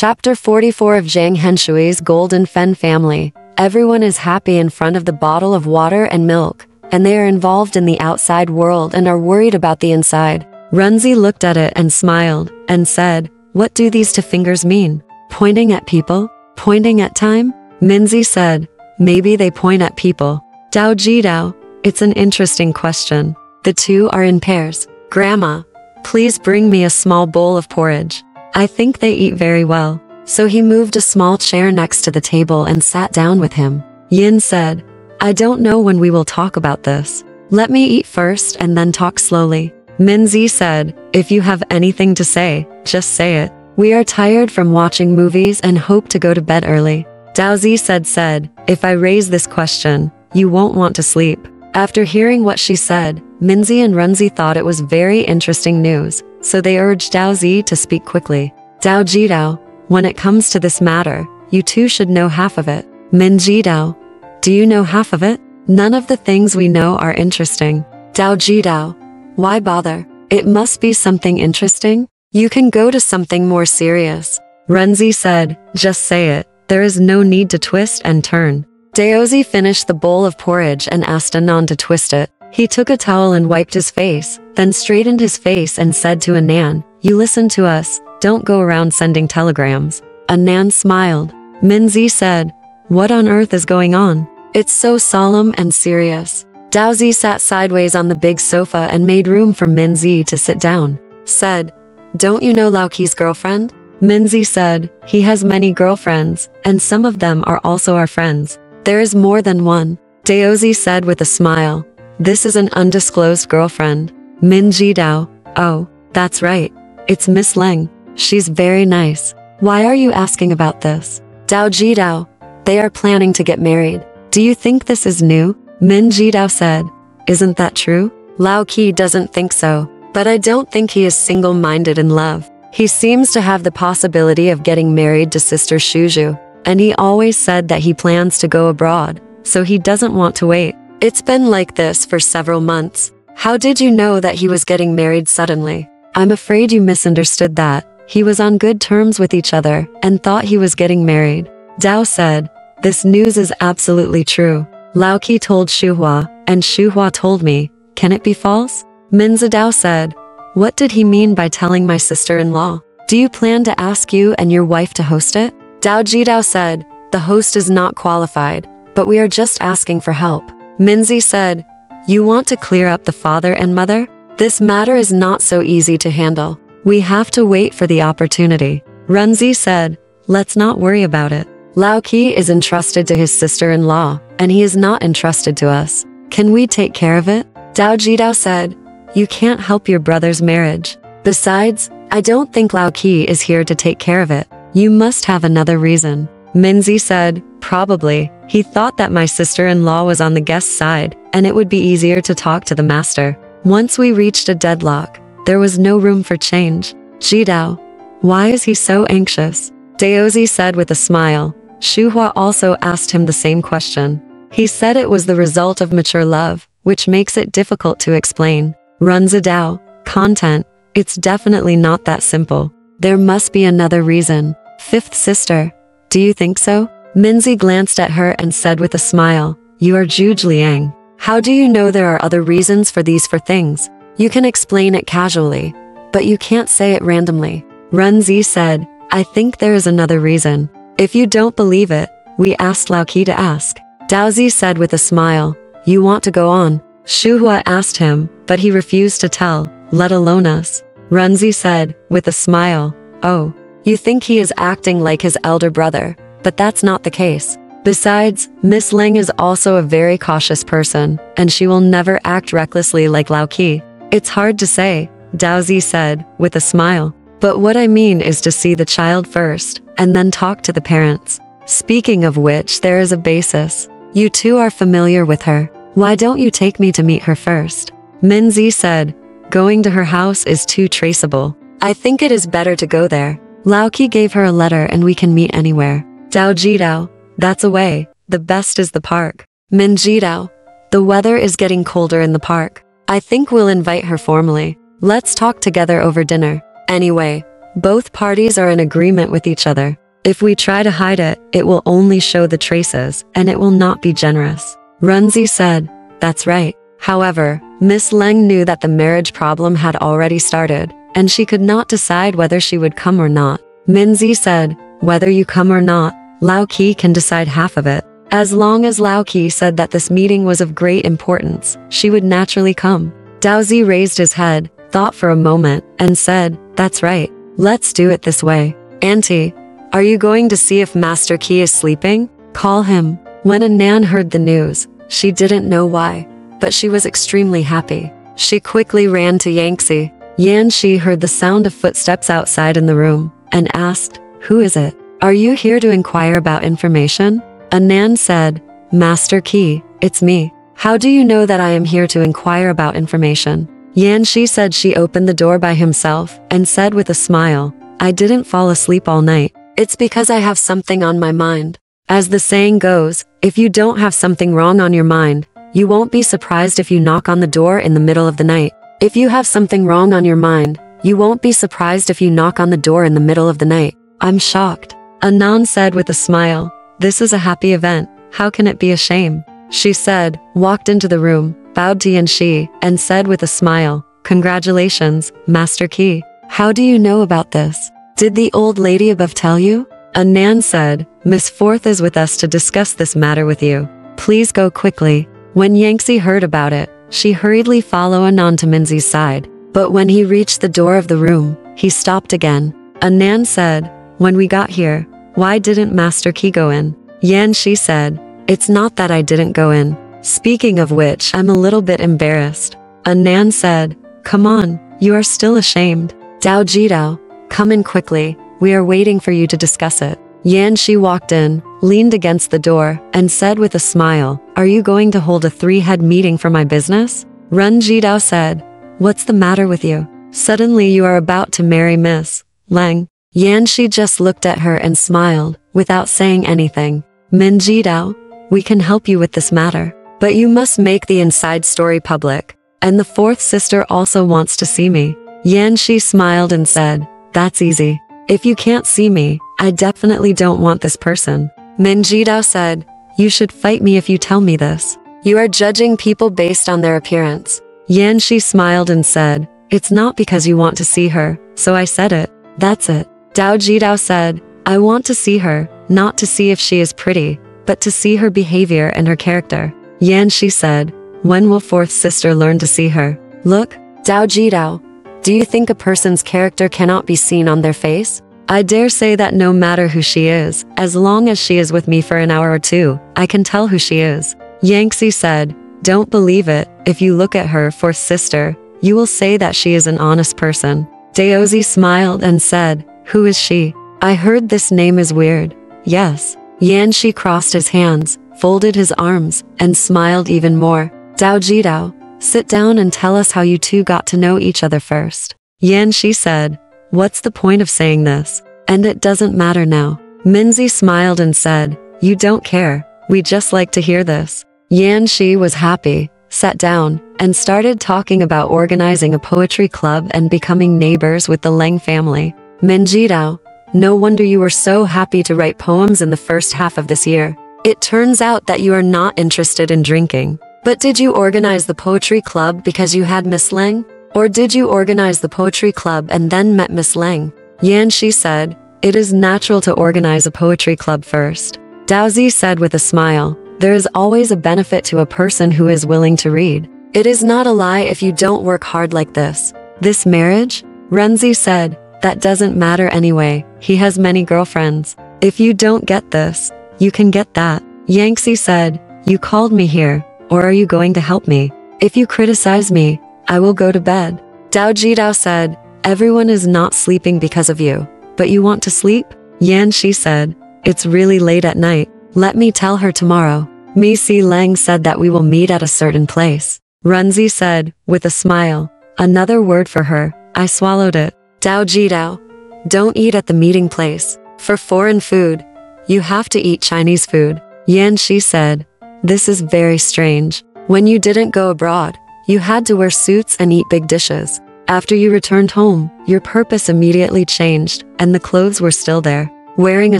Chapter 44 of Zhang Henshui's Golden Fen family. Everyone is happy in front of the bottle of water and milk, and they are involved in the outside world and are worried about the inside. Runzi looked at it and smiled, and said, "What do these two fingers mean? Pointing at people? Pointing at time?" Minzi said, "Maybe they point at people." Dao Jidao, it's an interesting question. The two are in pairs. Grandma, please bring me a small bowl of porridge. I think they eat very well. So he moved a small chair next to the table and sat down with him. Yin said, "I don't know when we will talk about this. Let me eat first and then talk slowly." Minzi said, "If you have anything to say, just say it. We are tired from watching movies and hope to go to bed early." Daozi said, "If I raise this question, you won't want to sleep." After hearing what she said, Minzi and Runzi thought it was very interesting news, so they urged Daozi to speak quickly. Dao Jidao, when it comes to this matter, you two should know half of it. Min Jidao, do you know half of it? None of the things we know are interesting. Dao Jidao, why bother? It must be something interesting. You can go to something more serious. Runzi said, "Just say it. There is no need to twist and turn." Daozi finished the bowl of porridge and asked Anan to twist it. He took a towel and wiped his face, then straightened his face and said to Anan, "You listen to us, don't go around sending telegrams." Anan smiled. Minzi said, "What on earth is going on? It's so solemn and serious." Daozi sat sideways on the big sofa and made room for Minzi to sit down. Said, "Don't you know Laoqi's girlfriend?" Minzi said, "He has many girlfriends, and some of them are also our friends. There is more than one." Daozi said with a smile, "This is an undisclosed girlfriend." Min Jidao, "Oh, that's right. It's Miss Leng. She's very nice. Why are you asking about this?" Dao Jidao, "They are planning to get married. Do you think this is new?" Min Jidao said, "Isn't that true?" Laoqi doesn't think so, but I don't think he is single-minded in love. He seems to have the possibility of getting married to Sister Shuju, and he always said that he plans to go abroad, so he doesn't want to wait. It's been like this for several months. How did you know that he was getting married suddenly? I'm afraid you misunderstood that. He was on good terms with each other and thought he was getting married. Dao said, "This news is absolutely true. Laoqi told Shuhua, and Shuhua told me. Can it be false?" Minzadao said, "What did he mean by telling my sister-in-law? Do you plan to ask you and your wife to host it?" Dao Jidao said, "The host is not qualified, but we are just asking for help." Minzi said, "You want to clear up the father and mother? This matter is not so easy to handle. We have to wait for the opportunity." Runzi said, "Let's not worry about it. Laoqi is entrusted to his sister-in-law, and he is not entrusted to us. Can we take care of it?" Dao Jidao said, "You can't help your brother's marriage. Besides, I don't think Laoqi is here to take care of it. You must have another reason." Minzi said, "Probably. He thought that my sister-in-law was on the guest side, and it would be easier to talk to the master. Once we reached a deadlock, there was no room for change." Jidao, why is he so anxious? Daozi said with a smile. Shuhua also asked him the same question. He said it was the result of mature love, which makes it difficult to explain. Runzadao, content, it's definitely not that simple. There must be another reason. Fifth sister, do you think so? Minzi glanced at her and said with a smile, "You are Zhuge Liang. How do you know there are other reasons for these four things? You can explain it casually, but you can't say it randomly." Runzi said, "I think there is another reason. If you don't believe it, we asked Laoqi to ask." Daozi said with a smile, "You want to go on?" Shuhua asked him, but he refused to tell, let alone us. Runzi said, with a smile, "Oh, you think he is acting like his elder brother, but that's not the case. Besides, Miss Leng is also a very cautious person, and she will never act recklessly like Laoqi." "It's hard to say," Daozi said, with a smile. "But what I mean is to see the child first, and then talk to the parents. Speaking of which, there is a basis. You two are familiar with her. Why don't you take me to meet her first?" Minzi said, "Going to her house is too traceable. I think it is better to go there. Laoqi gave her a letter and we can meet anywhere." Dao Jidao, "That's a way. The best is the park." Min Jidao, "The weather is getting colder in the park. I think we'll invite her formally. Let's talk together over dinner. Anyway, Both parties are in agreement with each other. If we try to hide it, it will only show the traces, and it will not be generous. Runzi said, "That's right." However, Miss Leng knew that the marriage problem had already started, and she could not decide whether she would come or not. Minzi said, "Whether you come or not, Lao Qi can decide half of it." As long as Lao Qi said that this meeting was of great importance, she would naturally come. Daozi raised his head, thought for a moment, and said, "That's right. Let's do it this way. Auntie, are you going to see if Master Qi is sleeping? Call him." When Anan heard the news, she didn't know why, but she was extremely happy. She quickly ran to Yanxi. Yanxi heard the sound of footsteps outside in the room, and asked, "Who is it? Are you here to inquire about information?" Anan said, "Master Qi, it's me. How do you know that I am here to inquire about information?" Yanxi said she opened the door by himself, and said with a smile, "I didn't fall asleep all night. It's because I have something on my mind." As the saying goes, if you don't have something wrong on your mind, you won't be surprised if you knock on the door in the middle of the night. If you have something wrong on your mind, you won't be surprised if you knock on the door in the middle of the night. "I'm shocked," Anan said with a smile. "This is a happy event. How can it be a shame?" She said, walked into the room, bowed to Yanxi, and said with a smile, "Congratulations, Master Qi. How do you know about this? Did the old lady above tell you?" Anan said, "Miss Fourth is with us to discuss this matter with you. Please go quickly." When Yanxi heard about it, she hurriedly followed Anan to Minzi's side. But when he reached the door of the room, he stopped again. Anan said, "When we got here, why didn't Master Qi go in?" Yanxi said, "It's not that I didn't go in. Speaking of which, I'm a little bit embarrassed." Anan said, "Come on, you are still ashamed. Dao Jidao, come in quickly. We are waiting for you to discuss it." Yanxi walked in, leaned against the door, and said with a smile, "Are you going to hold a three-head meeting for my business?" Ren Jidao said, "What's the matter with you? Suddenly you are about to marry Miss Leng." Yanxi just looked at her and smiled, without saying anything. "Min Jidao, we can help you with this matter, but you must make the inside story public. And the fourth sister also wants to see me." Yanxi smiled and said, "That's easy. If you can't see me, I definitely don't want this person." Min Jidao said, "You should fight me if you tell me this. You are judging people based on their appearance." Yanxi smiled and said, "It's not because you want to see her, so I said it. That's it." Dao Jidao said, "I want to see her, not to see if she is pretty, but to see her behavior and her character." Yanxi said, "When will fourth sister learn to see her?" "Look, Dao Jidao, do you think a person's character cannot be seen on their face? I dare say that no matter who she is, as long as she is with me for an hour or two, I can tell who she is." Yanxi said, "Don't believe it. If you look at her fourth sister, you will say that she is an honest person." Daozi smiled and said, "Who is she? I heard this name is weird." "Yes." Yanxi crossed his hands, folded his arms, and smiled even more. "Dao Jidao, sit down and tell us how you two got to know each other first." Yanxi said, "What's the point of saying this? And it doesn't matter now." Minzi smiled and said, "You don't care. We just like to hear this." Yanxi was happy, sat down, and started talking about organizing a poetry club and becoming neighbors with the Leng family. "Min Jidao, no wonder you were so happy to write poems in the first half of this year. It turns out that you are not interested in drinking. But did you organize the poetry club because you had Miss Leng? Or did you organize the poetry club and then met Miss Leng?" Yanxi said, "It is natural to organize a poetry club first." Daozi said with a smile, "There is always a benefit to a person who is willing to read. It is not a lie if you don't work hard like this." "This marriage?" Renzi said, "That doesn't matter anyway. He has many girlfriends. If you don't get this, you can get that." Yanxi said, "You called me here, or are you going to help me? If you criticize me, I will go to bed." Dao Jidao said, "Everyone is not sleeping because of you, but you want to sleep?" Yanxi said, "It's really late at night. Let me tell her tomorrow." Misi Leng said that we will meet at a certain place. Renzi said, with a smile, "Another word for her." I swallowed it. Dao Jidao, "Don't eat at the meeting place. For foreign food, you have to eat Chinese food." Yanxi said, "This is very strange. When you didn't go abroad, you had to wear suits and eat big dishes. After you returned home, your purpose immediately changed, and the clothes were still there. Wearing a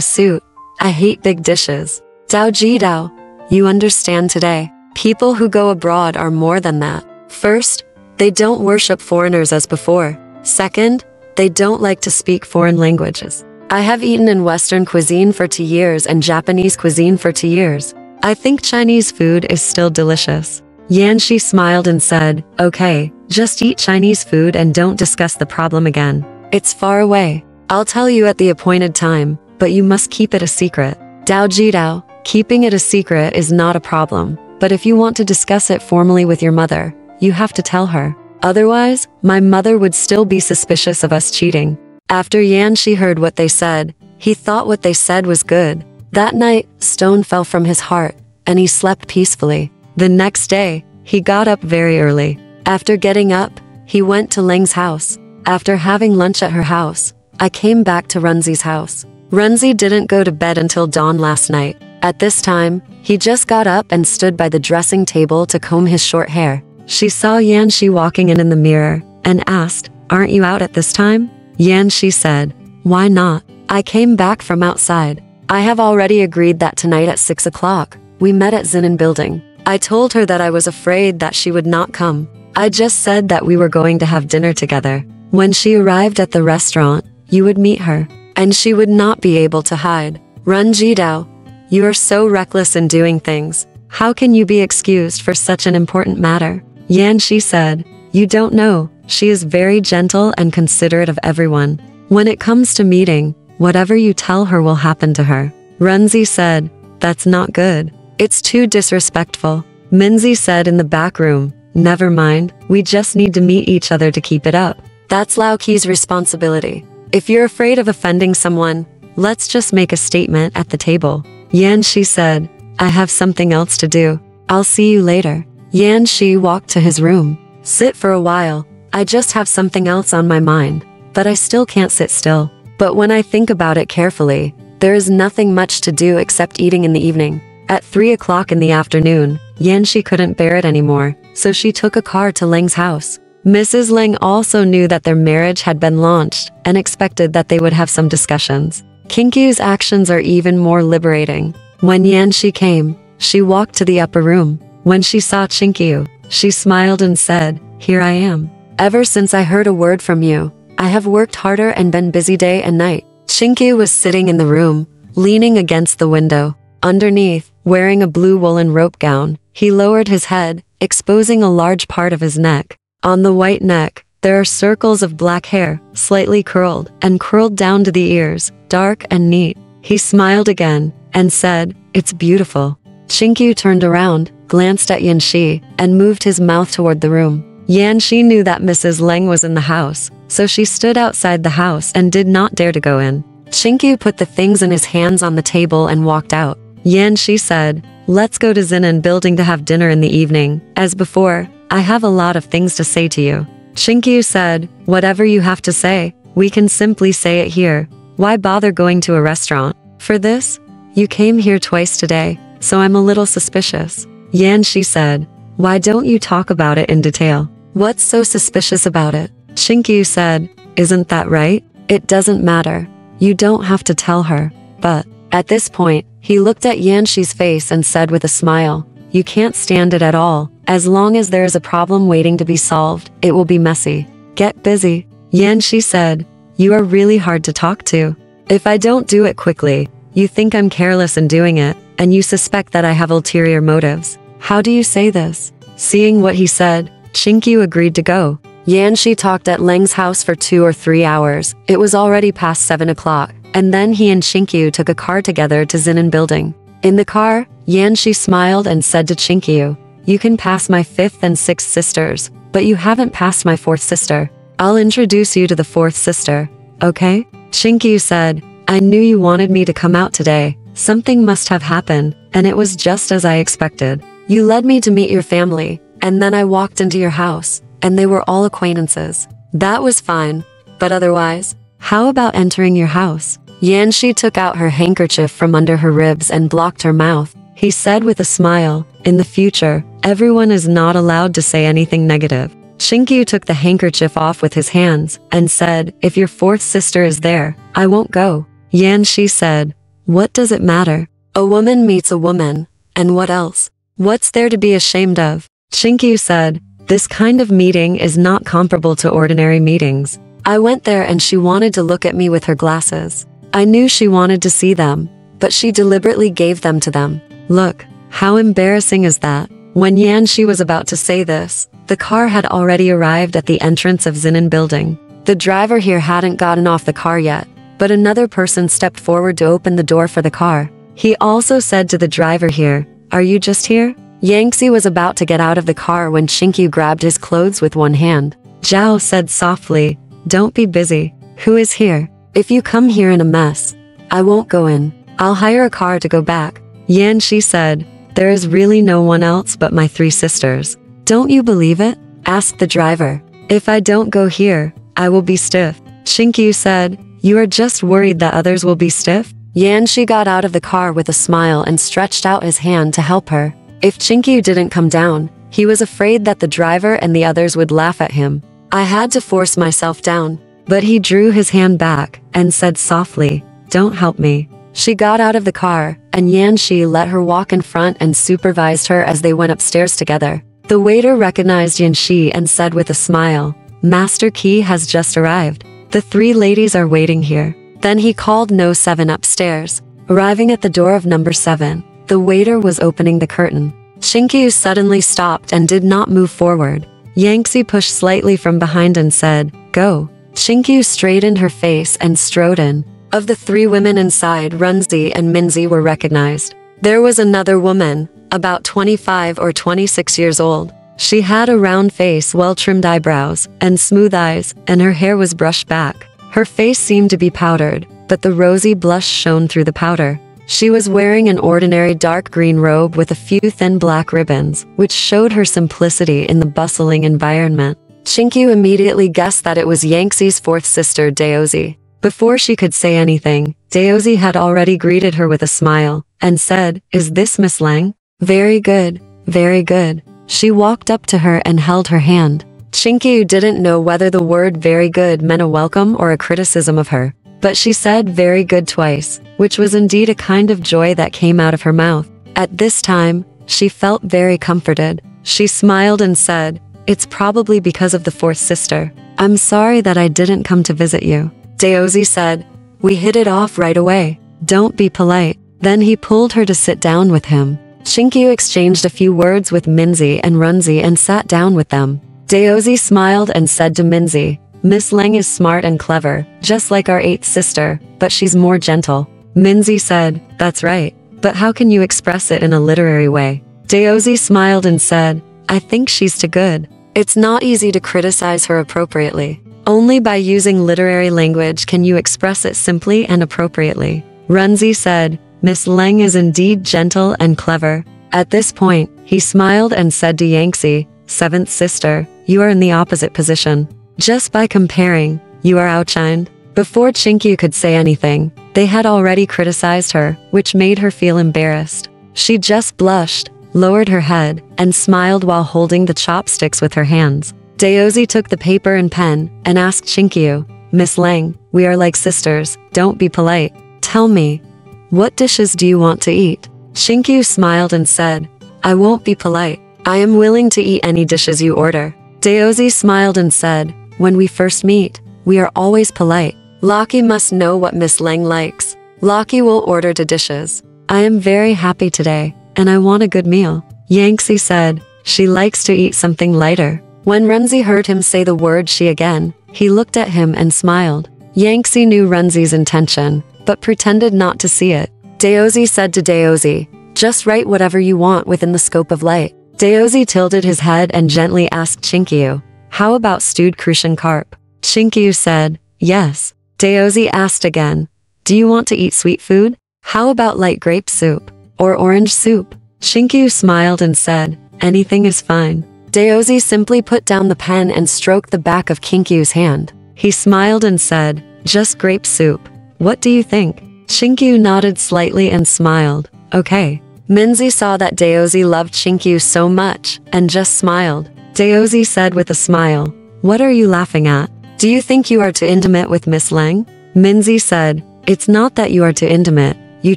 suit. I hate big dishes. Dao Ji Dao. You understand today. People who go abroad are more than that. First, they don't worship foreigners as before. Second, they don't like to speak foreign languages. I have eaten in Western cuisine for 2 years and Japanese cuisine for 2 years. I think Chinese food is still delicious. Yanxi smiled and said, okay, just eat Chinese food and don't discuss the problem again. It's far away. I'll tell you at the appointed time, but you must keep it a secret. Dao Ji Dao, keeping it a secret is not a problem, but if you want to discuss it formally with your mother, you have to tell her. Otherwise, my mother would still be suspicious of us cheating. After Yanxi heard what they said, he thought what they said was good. That night, stone fell from his heart, and he slept peacefully. The next day, he got up very early. After getting up, he went to Leng's house. After having lunch at her house, I came back to Runzi's house. Runzi didn't go to bed until dawn last night. At this time, he just got up and stood by the dressing table to comb his short hair. She saw Yanxi walking in the mirror, and asked, aren't you out at this time? Yanxi said, why not? I came back from outside. I have already agreed that tonight at 6 o'clock, we met at Zinnen building. I told her that I was afraid that she would not come. I just said that we were going to have dinner together. When she arrived at the restaurant, you would meet her, and she would not be able to hide. Run Ji Dao, you are so reckless in doing things. How can you be excused for such an important matter? Yanxi said, you don't know, she is very gentle and considerate of everyone. When it comes to meeting, whatever you tell her will happen to her. Runzi said, that's not good. It's too disrespectful. Minzi said in the back room, never mind, we just need to meet each other to keep it up. That's Lao Qi's responsibility. If you're afraid of offending someone, let's just make a statement at the table. Yanxi said, I have something else to do. I'll see you later. Yanxi walked to his room. Sit for a while. I just have something else on my mind, but I still can't sit still. But when I think about it carefully, there is nothing much to do except eating in the evening. At 3 o'clock in the afternoon, Yanxi couldn't bear it anymore, so she took a car to Leng's house. Mrs. Leng also knew that their marriage had been launched and expected that they would have some discussions. Qingqiu's actions are even more liberating. When Yanxi came, she walked to the upper room. When she saw Qingqiu, she smiled and said, here I am. Ever since I heard a word from you, I have worked harder and been busy day and night. Qingqiu was sitting in the room, leaning against the window. Underneath, wearing a blue woolen rope gown, he lowered his head, exposing a large part of his neck. On the white neck, there are circles of black hair, slightly curled, and curled down to the ears, dark and neat. He smiled again, and said, it's beautiful. Qingqiu turned around, glanced at Yanxi, and moved his mouth toward the room. Yanxi knew that Mrs. Leng was in the house, so she stood outside the house and did not dare to go in. Qingqiu put the things in his hands on the table and walked out. Yanxi said, let's go to Zinnen building to have dinner in the evening. As before, I have a lot of things to say to you. Qingqiu said, whatever you have to say, we can simply say it here. Why bother going to a restaurant? For this, you came here twice today, so I'm a little suspicious. Yanxi said, why don't you talk about it in detail? What's so suspicious about it? Qingqiu said, isn't that right? It doesn't matter. You don't have to tell her. But, at this point, he looked at Yanxi's face and said with a smile, you can't stand it at all. As long as there is a problem waiting to be solved, it will be messy. Get busy. Yanxi said, you are really hard to talk to. If I don't do it quickly, you think I'm careless in doing it, and you suspect that I have ulterior motives. How do you say this? Seeing what he said, Qingqiu agreed to go. Yanxi talked at Leng's house for 2 or 3 hours. It was already past 7 o'clock, and then he and Qingqiu took a car together to Zinnen building. In the car, Yanxi smiled and said to Qingqiu, you can pass my 5th and 6th sisters, but you haven't passed my 4th sister. I'll introduce you to the 4th sister, okay? Qingqiu said, I knew you wanted me to come out today. Something must have happened, and it was just as I expected. You led me to meet your family, and then I walked into your house, and they were all acquaintances. That was fine, but otherwise, how about entering your house? Yanxi took out her handkerchief from under her ribs and blocked her mouth. He said with a smile, in the future, everyone is not allowed to say anything negative. Qingqiu took the handkerchief off with his hands and said, "If your fourth sister is there, I won't go." Yanxi said, "What does it matter? A woman meets a woman, and what else? What's there to be ashamed of?" Qingqiu said, "This kind of meeting is not comparable to ordinary meetings. I went there and she wanted to look at me with her glasses. I knew she wanted to see them, but she deliberately gave them to them. Look, how embarrassing is that?" When Yanxi was about to say this, the car had already arrived at the entrance of Zinan building. The driver here hadn't gotten off the car yet, but another person stepped forward to open the door for the car. He also said to the driver here, "Are you just here?" Yanxi was about to get out of the car when Qingqiu grabbed his clothes with one hand. Zhao said softly, "Don't be busy. Who is here? If you come here in a mess, I won't go in. I'll hire a car to go back." Yanxi said, "There is really no one else but my three sisters. Don't you believe it?" asked the driver. "If I don't go here, I will be stiff." Qingqiu said, "You are just worried that others will be stiff?" Yanxi got out of the car with a smile and stretched out his hand to help her. If Qingqiu didn't come down, he was afraid that the driver and the others would laugh at him. "I had to force myself down." But he drew his hand back and said softly, "Don't help me." She got out of the car, and Yanxi let her walk in front and supervised her as they went upstairs together. The waiter recognized Yanxi and said with a smile, "Master Qi has just arrived. The three ladies are waiting here." Then he called No. 7 upstairs. Arriving at the door of number 7, the waiter was opening the curtain. Qingqiu suddenly stopped and did not move forward. Yanxi pushed slightly from behind and said, "Go." Qingqiu straightened her face and strode in. Of the three women inside, Runzi and Minzi were recognized. There was another woman, about 25 or 26 years old. She had a round face, well-trimmed eyebrows, and smooth eyes, and her hair was brushed back. Her face seemed to be powdered, but the rosy blush shone through the powder. She was wearing an ordinary dark green robe with a few thin black ribbons, which showed her simplicity in the bustling environment. Qingqiu immediately guessed that it was Yanxi's fourth sister, Daozi. Before she could say anything, Daozi had already greeted her with a smile, and said, "Is this Miss Leng?" "Very good, very good." She walked up to her and held her hand. Qingqiu didn't know whether the word "very good" meant a welcome or a criticism of her, but she said "very good" twice, which was indeed a kind of joy that came out of her mouth. At this time, she felt very comforted. She smiled and said, "It's probably because of the fourth sister. I'm sorry that I didn't come to visit you." Daozi said, "We hit it off right away. Don't be polite." Then he pulled her to sit down with him. Qingqiu exchanged a few words with Minzi and Runzi and sat down with them. Daozi smiled and said to Minzi, "Miss Leng is smart and clever, just like our eighth sister, but she's more gentle." Minzi said, "That's right, but how can you express it in a literary way?" Daozi smiled and said, "I think she's too good. It's not easy to criticize her appropriately. Only by using literary language can you express it simply and appropriately." Runzi said, "Miss Leng is indeed gentle and clever." At this point, he smiled and said to Yanxi, "Seventh sister, you are in the opposite position. Just by comparing, you are outshined." Before Qingqiu could say anything, they had already criticized her, which made her feel embarrassed. She just blushed, lowered her head, and smiled while holding the chopsticks with her hands. Daozi took the paper and pen and asked Qingqiu, "Miss Leng, we are like sisters, don't be polite. Tell me, what dishes do you want to eat?" Qingqiu smiled and said, "I won't be polite. I am willing to eat any dishes you order." Daozi smiled and said, "When we first meet, we are always polite. Lockie must know what Miss Leng likes. Lockie will order the dishes. I am very happy today, and I want a good meal." Yanxi said, "She likes to eat something lighter." When Runzi heard him say the word "she" again, he looked at him and smiled. Yanxi knew Runzi's intention, but pretended not to see it. Daozi said to Daozi, "Just write whatever you want within the scope of light." Daozi tilted his head and gently asked Qingqiu, "How about stewed Crucian carp?" Qingqiu said, "Yes." Daozi asked again, "Do you want to eat sweet food? How about light grape soup? Or orange soup?" Qingqiu smiled and said, "Anything is fine." Daozi simply put down the pen and stroked the back of Qingqiu's hand. He smiled and said, "Just grape soup. What do you think?" Qingqiu nodded slightly and smiled, "Okay." Minzi saw that Daozi loved Qingqiu so much, and just smiled. Daozi said with a smile. What are you laughing at? Do you think you are too intimate with Miss Leng? Minzi said. It's not that you are too intimate. You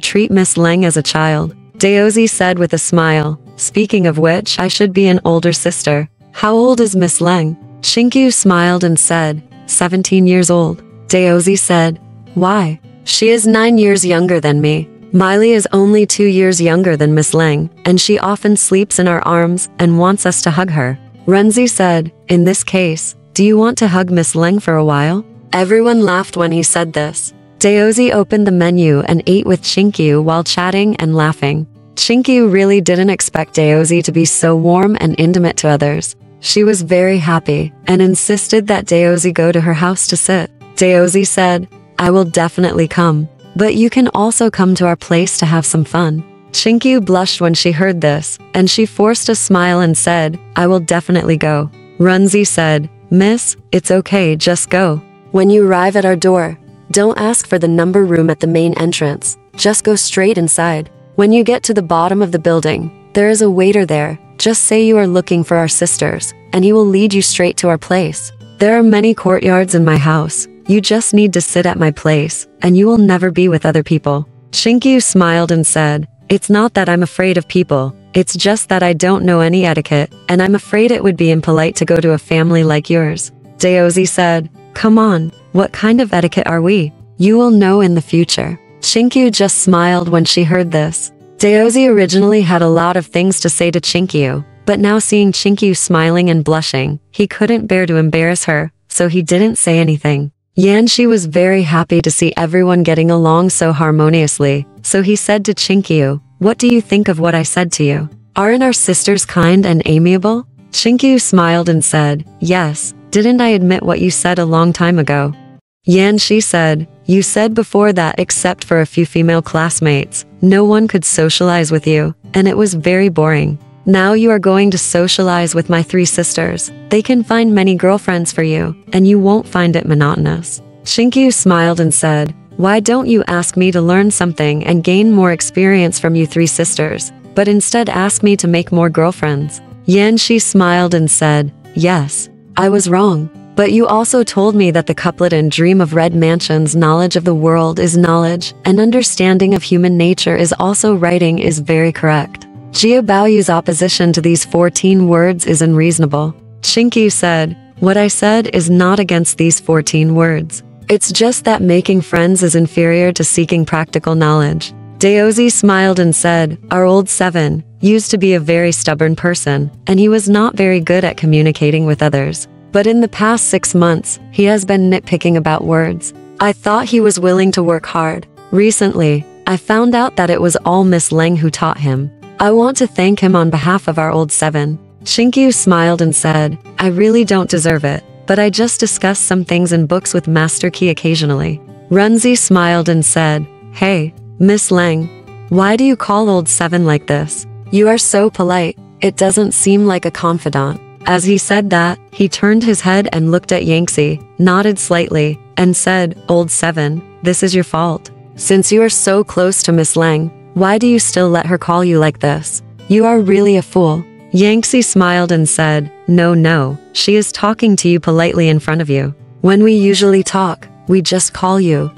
treat Miss Leng as a child. Daozi said with a smile. Speaking of which, I should be an older sister. How old is Miss Leng? Qingqiu smiled and said, 17 years old. Daozi said, why? She is 9 years younger than me. Miley is only 2 years younger than Miss Leng, and she often sleeps in our arms and wants us to hug her. Renzi said, in this case, do you want to hug Miss Leng for a while? Everyone laughed when he said this. Daozi opened the menu and ate with Qingqiu while chatting and laughing. Qingqiu really didn't expect Daozi to be so warm and intimate to others. She was very happy and insisted that Daozi go to her house to sit. Daozi said, I will definitely come. But you can also come to our place to have some fun. Qingqiu blushed when she heard this, and she forced a smile and said, I will definitely go. Renzi said, Miss, it's okay, just go. When you arrive at our door, don't ask for the number room at the main entrance. Just go straight inside. When you get to the bottom of the building, there is a waiter there. Just say you are looking for our sisters, and he will lead you straight to our place. There are many courtyards in my house. You just need to sit at my place, and you will never be with other people. Qingqiu smiled and said, it's not that I'm afraid of people. It's just that I don't know any etiquette, and I'm afraid it would be impolite to go to a family like yours. Daozi said, come on, what kind of etiquette are we? You will know in the future. Qingqiu just smiled when she heard this. Daozi originally had a lot of things to say to Qingqiu, but now seeing Qingqiu smiling and blushing, he couldn't bear to embarrass her, so he didn't say anything. Yanxi was very happy to see everyone getting along so harmoniously, so he said to Qingqiu, what do you think of what I said to you? Aren't our sisters kind and amiable? Qingqiu smiled and said, yes, didn't I admit what you said a long time ago? Yanxi said, you said before that except for a few female classmates, no one could socialize with you, and it was very boring. Now you are going to socialize with my 3 sisters. They can find many girlfriends for you, and you won't find it monotonous. Qingqiu smiled and said, why don't you ask me to learn something and gain more experience from you 3 sisters, but instead ask me to make more girlfriends? Yanxi smiled and said, yes, I was wrong. But you also told me that the couplet in Dream of Red Mansion's knowledge of the world is knowledge, and understanding of human nature is also writing is very correct. Jia Baoyu's opposition to these 14 words is unreasonable. Qingqiu said, what I said is not against these 14 words. It's just that making friends is inferior to seeking practical knowledge. Daozi smiled and said, our old 7 used to be a very stubborn person, and he was not very good at communicating with others. But in the past 6 months, he has been nitpicking about words. I thought he was willing to work hard. Recently, I found out that it was all Miss Leng who taught him. I want to thank him on behalf of our old 7. Qingqiu smiled and said, I really don't deserve it, but I just discuss some things in books with Master Qi occasionally. Renzi smiled and said, hey, Miss Leng, why do you call old 7 like this? You are so polite, it doesn't seem like a confidant. As he said that, he turned his head and looked at Yanxi, nodded slightly, and said, old 7, this is your fault. Since you are so close to Miss Leng, why do you still let her call you like this? You are really a fool. Yanxi smiled and said, no, she is talking to you politely in front of you. When we usually talk, we just call you,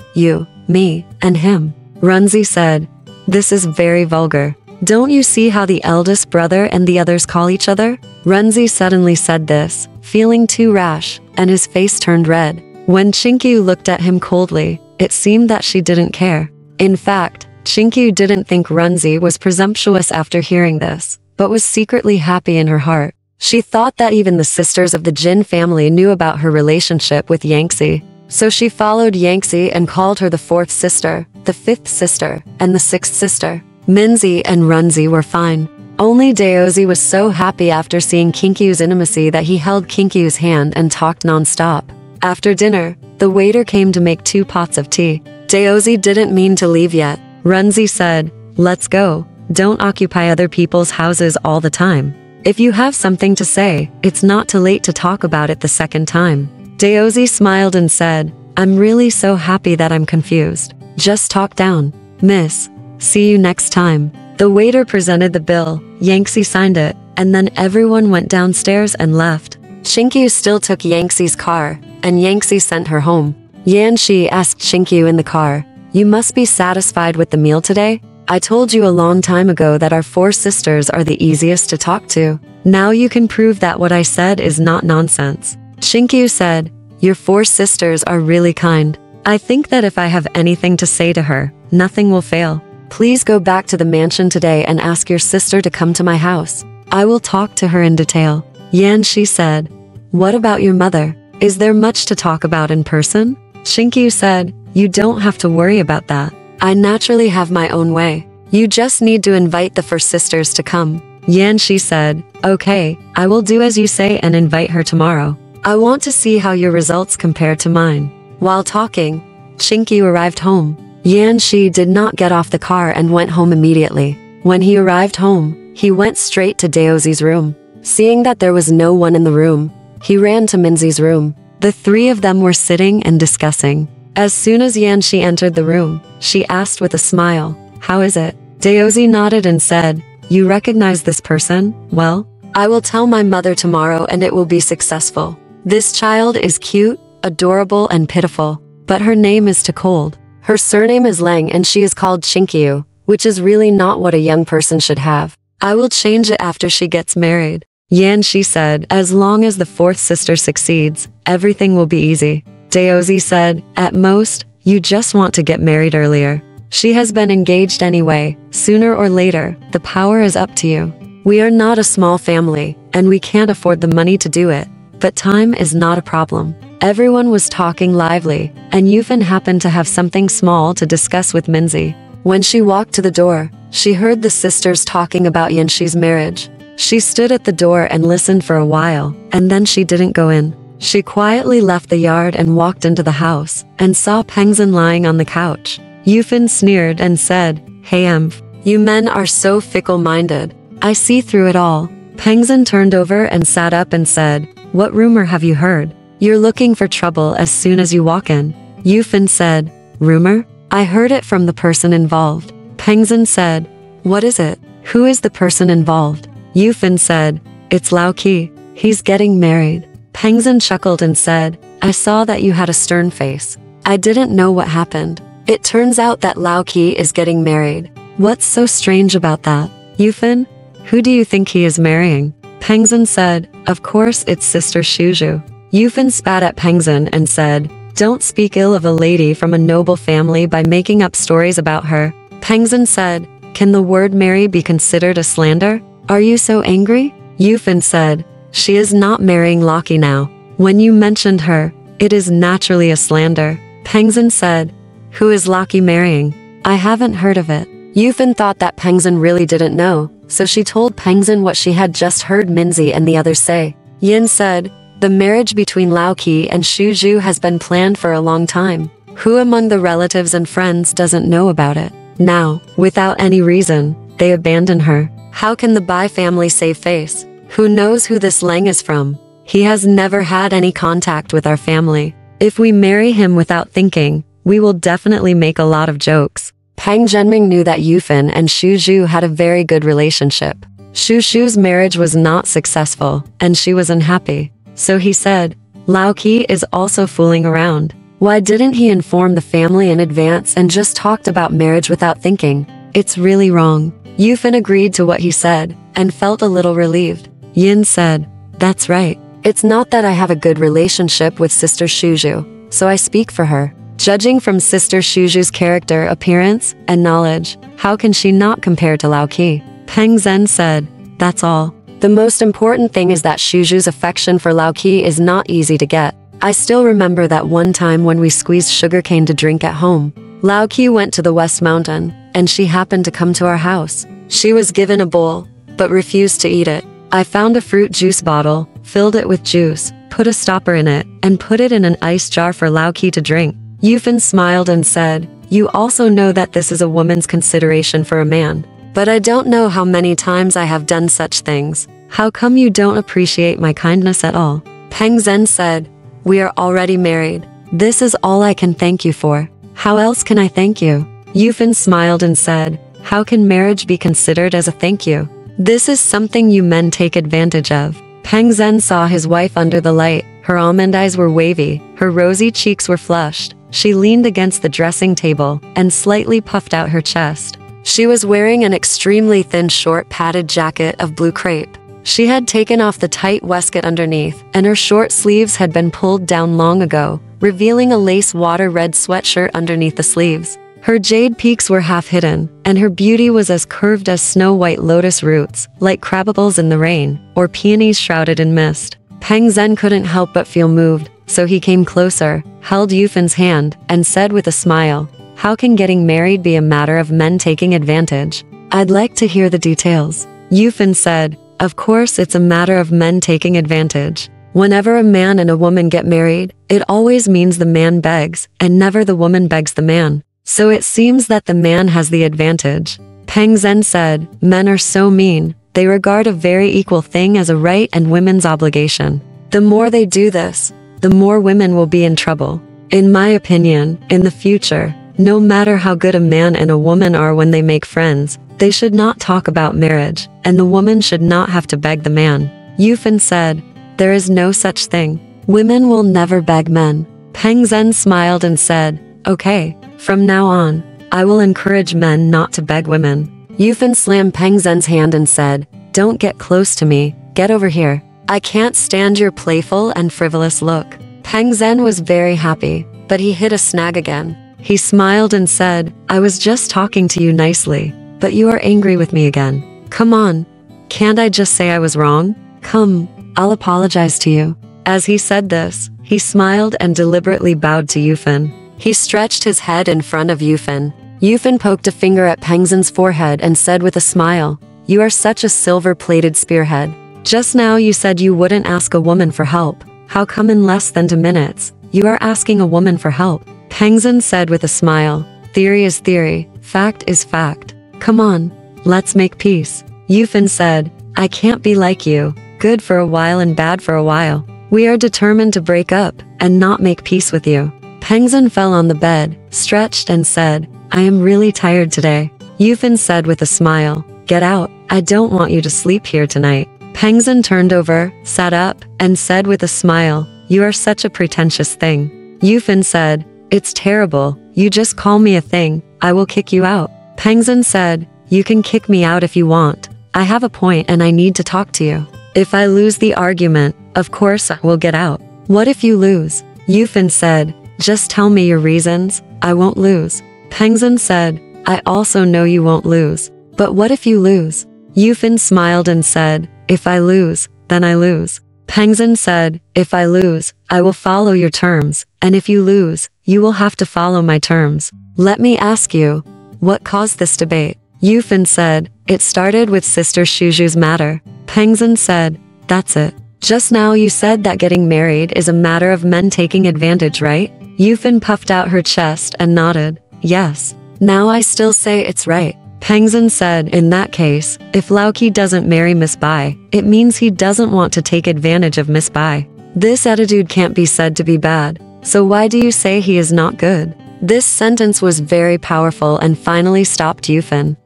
me, and him. Renzi said, this is very vulgar. Don't you see how the eldest brother and the others call each other? Renzi suddenly said this, feeling too rash, and his face turned red. When Qingqiu looked at him coldly, it seemed that she didn't care. In fact, Qingqiu didn't think Renzi was presumptuous after hearing this, but was secretly happy in her heart. She thought that even the sisters of the Jin family knew about her relationship with Yanxi. So she followed Yanxi and called her the 4th sister, the 5th sister, and the 6th sister. Minzi and Renzi were fine. Only Daozi was so happy after seeing Qingqiu's intimacy that he held Qingqiu's hand and talked non-stop. After dinner, the waiter came to make 2 pots of tea. Daozi didn't mean to leave yet. Renzi said, let's go. Don't occupy other people's houses all the time. If you have something to say, it's not too late to talk about it the second time. Daozi smiled and said, I'm really so happy that I'm confused. Just talk down. Miss. See you next time. The waiter presented the bill. Yanxi signed it, and then everyone went downstairs and left. Qingqiu still took Yanxi's car, and Yanxi sent her home. Yanxi asked Qingqiu in the car, "You must be satisfied with the meal today? I told you a long time ago that our 4 sisters are the easiest to talk to. Now you can prove that what I said is not nonsense." Qingqiu said, "Your 4 sisters are really kind. I think that if I have anything to say to her, nothing will fail. Please go back to the mansion today and ask your sister to come to my house. I will talk to her in detail." Yanxi said, "What about your mother? Is there much to talk about in person?" Qingqiu said, "You don't have to worry about that. I naturally have my own way. You just need to invite the 4 sisters to come." Yanxi said, "Okay, I will do as you say and invite her tomorrow. I want to see how your results compare to mine." While talking, Qingqiu arrived home. Yanxi did not get off the car and went home immediately. When he arrived home, he went straight to Daozi's room. Seeing that there was no one in the room, he ran to Minzi's room. The 3 of them were sitting and discussing. As soon as Yanxi entered the room, she asked with a smile, "How is it?" Daozi nodded and said, "You recognize this person? Well, I will tell my mother tomorrow and it will be successful. This child is cute, adorable and pitiful, but her name is too cold. Her surname is Leng and she is called Qingqiu, which is really not what a young person should have. I will change it after she gets married." Yanxi said, "As long as the 4th sister succeeds, everything will be easy." Daozi said, "At most, you just want to get married earlier. She has been engaged anyway. Sooner or later, the power is up to you. We are not a small family, and we can't afford the money to do it. But time is not a problem." Everyone was talking lively, and Yufan happened to have something small to discuss with Minzi. When she walked to the door, she heard the sisters talking about Yanxi's marriage. She stood at the door and listened for a while, and then she didn't go in. She quietly left the yard and walked into the house, and saw Pengzhen lying on the couch. Yufan sneered and said, "Hey Emph, you men are so fickle-minded. I see through it all." Pengzhen turned over and sat up and said, "What rumor have you heard? You're looking for trouble as soon as you walk in." Yufan said, "Rumor? I heard it from the person involved." Pengzhen said, "What is it? Who is the person involved?" Yufan said, "It's Lao Qi. He's getting married." Pengzhen chuckled and said, "I saw that you had a stern face. I didn't know what happened. It turns out that Lao Qi is getting married. What's so strange about that?" Yufan, "Who do you think he is marrying?" Pengzhen said, "Of course it's Sister Shuzhu." Yufan spat at Pengzhen and said, "Don't speak ill of a lady from a noble family by making up stories about her." Pengzhen said, "Can the word marry be considered a slander? Are you so angry?" Yufan said, "She is not marrying Laki now. When you mentioned her, it is naturally a slander." Pengzhen said, "Who is Laki marrying? I haven't heard of it." Yufan thought that Pengzhen really didn't know, so she told Pengzhen what she had just heard Minzi and the others say. Yin said, "The marriage between Lao Qi and Xu Zhu has been planned for a long time. Who among the relatives and friends doesn't know about it? Now, without any reason, they abandon her. How can the Bai family save face? Who knows who this Leng is from? He has never had any contact with our family. If we marry him without thinking, we will definitely make a lot of jokes." Peng Zhenming knew that Yufan and Xu Zhu had a very good relationship. Xu Zhu's marriage was not successful, and she was unhappy. So he said, "Lao Qi is also fooling around. Why didn't he inform the family in advance and just talked about marriage without thinking? It's really wrong." Yufan agreed to what he said, and felt a little relieved. Yin said, "That's right. It's not that I have a good relationship with Sister Shuzhu, so I speak for her. Judging from Sister Shuzhu's character, appearance, and knowledge, how can she not compare to Lao Qi?" Peng Zhen said, "That's all. The most important thing is that Shuzhu's affection for Lao Qi is not easy to get. I still remember that one time when we squeezed sugarcane to drink at home. Lao Qi went to the West Mountain, and she happened to come to our house. She was given a bowl, but refused to eat it. I found a fruit juice bottle, filled it with juice, put a stopper in it, and put it in an ice jar for Lao Qi to drink." Yufan smiled and said, "You also know that this is a woman's consideration for a man. But I don't know how many times I have done such things. How come you don't appreciate my kindness at all?" Peng Zhen said, "We are already married. This is all I can thank you for. How else can I thank you?" Yufan smiled and said, "How can marriage be considered as a thank you? This is something you men take advantage of. Peng Zhen saw his wife under the light. Her almond eyes were wavy, her rosy cheeks were flushed. She leaned against the dressing table and slightly puffed out her chest. She was wearing an extremely thin short padded jacket of blue crepe. She had taken off the tight waistcoat underneath, and her short sleeves had been pulled down long ago, revealing a lace water-red sweatshirt underneath the sleeves. Her jade peaks were half hidden, and her beauty was as curved as snow-white lotus roots, like crabapples in the rain, or peonies shrouded in mist. Peng Zhen couldn't help but feel moved, so he came closer, held Yufan's hand, and said with a smile, "How can getting married be a matter of men taking advantage? I'd like to hear the details." Yufan said, "Of course it's a matter of men taking advantage. Whenever a man and a woman get married, it always means the man begs, and never the woman begs the man. So it seems that the man has the advantage." Peng Zhen said, "Men are so mean. They regard a very equal thing as a right and women's obligation. The more they do this, the more women will be in trouble. In my opinion, in the future, no matter how good a man and a woman are when they make friends, they should not talk about marriage, and the woman should not have to beg the man." Yufan said, "There is no such thing. Women will never beg men." Peng Zhen smiled and said, "Okay, from now on, I will encourage men not to beg women." Yufan slammed Peng Zhen's hand and said, "Don't get close to me, get over here. I can't stand your playful and frivolous look." Peng Zhen was very happy, but he hit a snag again. He smiled and said, "I was just talking to you nicely, but you are angry with me again. Come on, can't I just say I was wrong? Come, I'll apologize to you." As he said this, he smiled and deliberately bowed to Yufan. He stretched his head in front of Yufan. Yufan poked a finger at Peng Zhen's forehead and said with a smile, "You are such a silver-plated spearhead. Just now you said you wouldn't ask a woman for help. How come in less than 2 minutes, you are asking a woman for help?" Peng Zhen said with a smile, "Theory is theory, fact is fact. Come on, let's make peace." Yufan said, "I can't be like you, good for a while and bad for a while. We are determined to break up and not make peace with you." Peng Zhen fell on the bed, stretched and said, "I am really tired today." Yufan said with a smile, "Get out, I don't want you to sleep here tonight." Peng Zhen turned over, sat up, and said with a smile, "You are such a pretentious thing." Yufan said, "It's terrible, you just call me a thing, I will kick you out." Peng Zhen said, "You can kick me out if you want. I have a point and I need to talk to you. If I lose the argument, of course I will get out." "What if you lose?" Yufan said, "Just tell me your reasons, I won't lose." Peng Zhen said, "I also know you won't lose. But what if you lose?" Yufan smiled and said, "If I lose, then I lose." Peng Zhen said, "If I lose, I will follow your terms, and if you lose, you will have to follow my terms. Let me ask you, what caused this debate?" Yufan said, "It started with Sister Shuju's matter." Peng Zhen said, "That's it. Just now you said that getting married is a matter of men taking advantage, right?" Yufan puffed out her chest and nodded, "Yes. Now I still say it's right." Peng Zhen said, "In that case, if Laoqi doesn't marry Miss Bai, it means he doesn't want to take advantage of Miss Bai. This attitude can't be said to be bad, so why do you say he is not good?" This sentence was very powerful and finally stopped Yufan.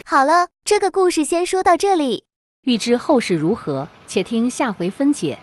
好了，这个故事先说到这里。欲知后事如何，且听下回分解。